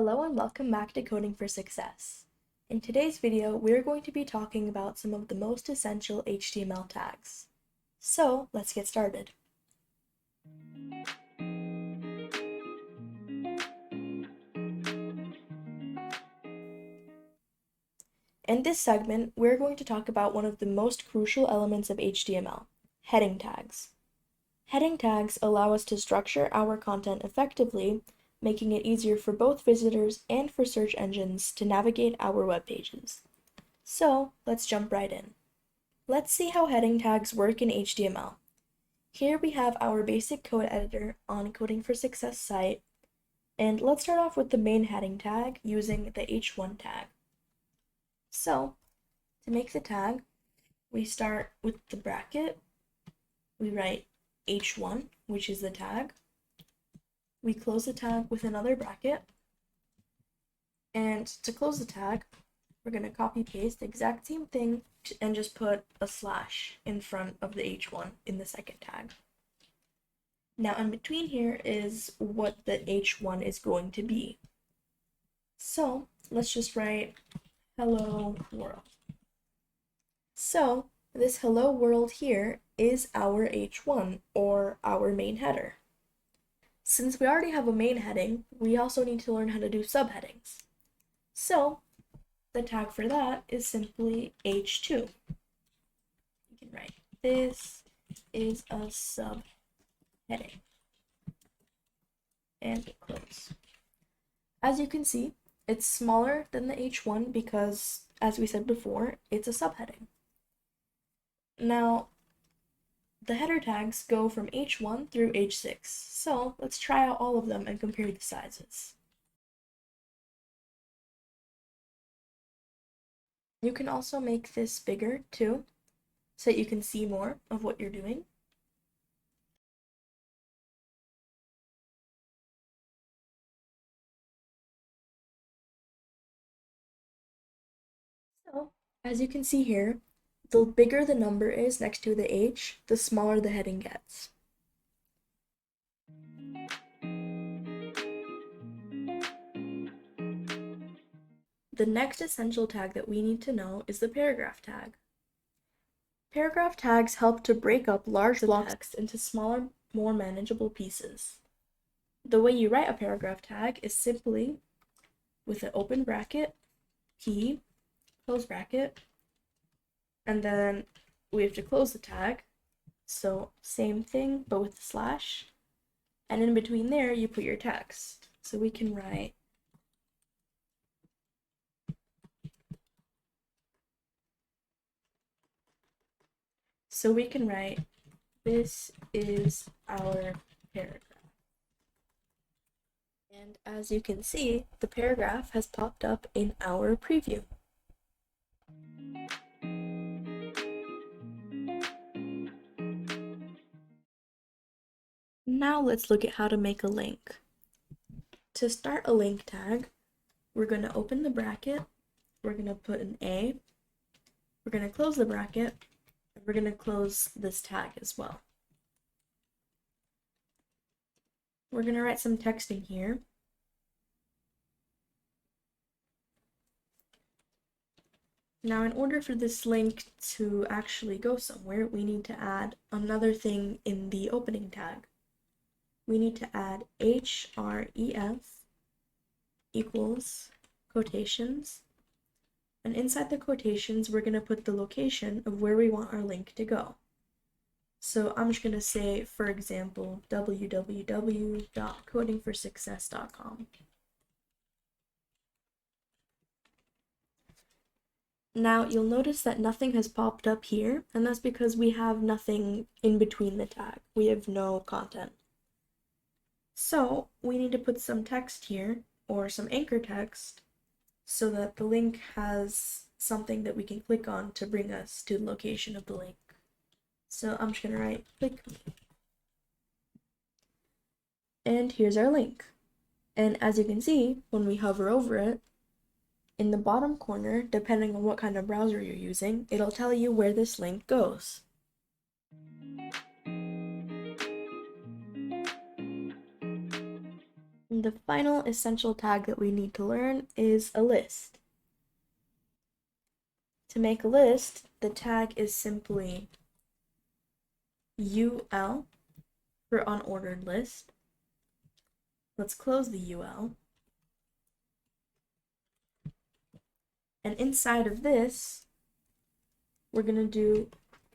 Hello and welcome back to Coding for Success. In today's video, we're going to be talking about some of the most essential HTML tags. So, let's get started. In this segment, we're going to talk about one of the most crucial elements of HTML, heading tags. Heading tags allow us to structure our content effectively, making it easier for both visitors and for search engines to navigate our web pages. So, let's jump right in. Let's see how heading tags work in HTML. Here we have our basic code editor on Coding for Success site, and let's start off with the main heading tag using the h1 tag. So, to make the tag, we start with the bracket, we write h1, which is the tag, we close the tag with another bracket, and to close the tag, we're going to copy paste the exact same thing and just put a slash in front of the h1 in the second tag. Now in between here is what the h1 is going to be. So let's just write hello world. So this hello world here is our h1 or our main header. Since we already have a main heading, we also need to learn how to do subheadings. So the tag for that is simply h2. You can write this is a subheading and close. As you can see, it's smaller than the h1 because, as we said before, it's a subheading. Now, the header tags go from h1 through h6, so let's try out all of them and compare the sizes. You can also make this bigger too, so that you can see more of what you're doing. So, as you can see here, the bigger the number is next to the H, the smaller the heading gets. The next essential tag that we need to know is the paragraph tag. Paragraph tags help to break up large blocks of text into smaller, more manageable pieces. The way you write a paragraph tag is simply with an open bracket, P, close bracket, and then we have to close the tag, so same thing but with the slash, and in between there you put your text. So we can write this is our paragraph. And as you can see, the paragraph has popped up in our preview. Now let's look at how to make a link. To start a link tag, we're going to open the bracket, we're going to put an A, we're going to close the bracket, and we're going to close this tag as well. We're going to write some text in here. Now, in order for this link to actually go somewhere, we need to add another thing in the opening tag. We need to add href equals quotations, and inside the quotations, we're going to put the location of where we want our link to go. So I'm just going to say, for example, www.codingforsuccess.com. Now you'll notice that nothing has popped up here, and that's because we have nothing in between the tag. We have no content. So we need to put some text here, or some anchor text, so that the link has something that we can click on to bring us to the location of the link. So I'm just going to write click me. And here's our link. And as you can see, when we hover over it, in the bottom corner, depending on what kind of browser you're using, it'll tell you where this link goes. And the final essential tag that we need to learn is a list. To make a list, the tag is simply UL for unordered list. Let's close the UL. And inside of this, we're going to do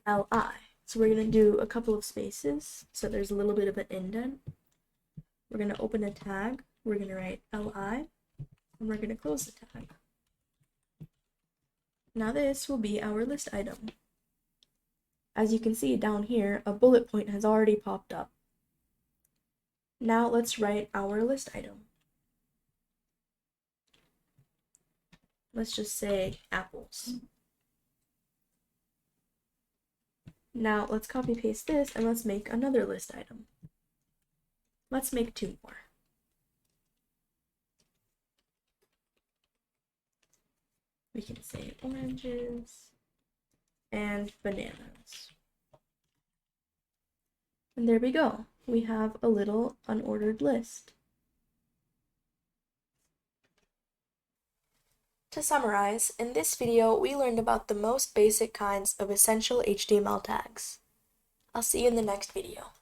LI. So we're going to do a couple of spaces, so there's a little bit of an indent. We're going to open a tag, we're going to write LI, and we're going to close the tag. Now this will be our list item. As you can see down here, a bullet point has already popped up. Now let's write our list item. Let's just say apples. Now let's copy paste this and let's make another list item. Let's make 2 more. We can say oranges and bananas. And there we go. We have a little unordered list. To summarize, in this video, we learned about the most basic kinds of essential HTML tags. I'll see you in the next video.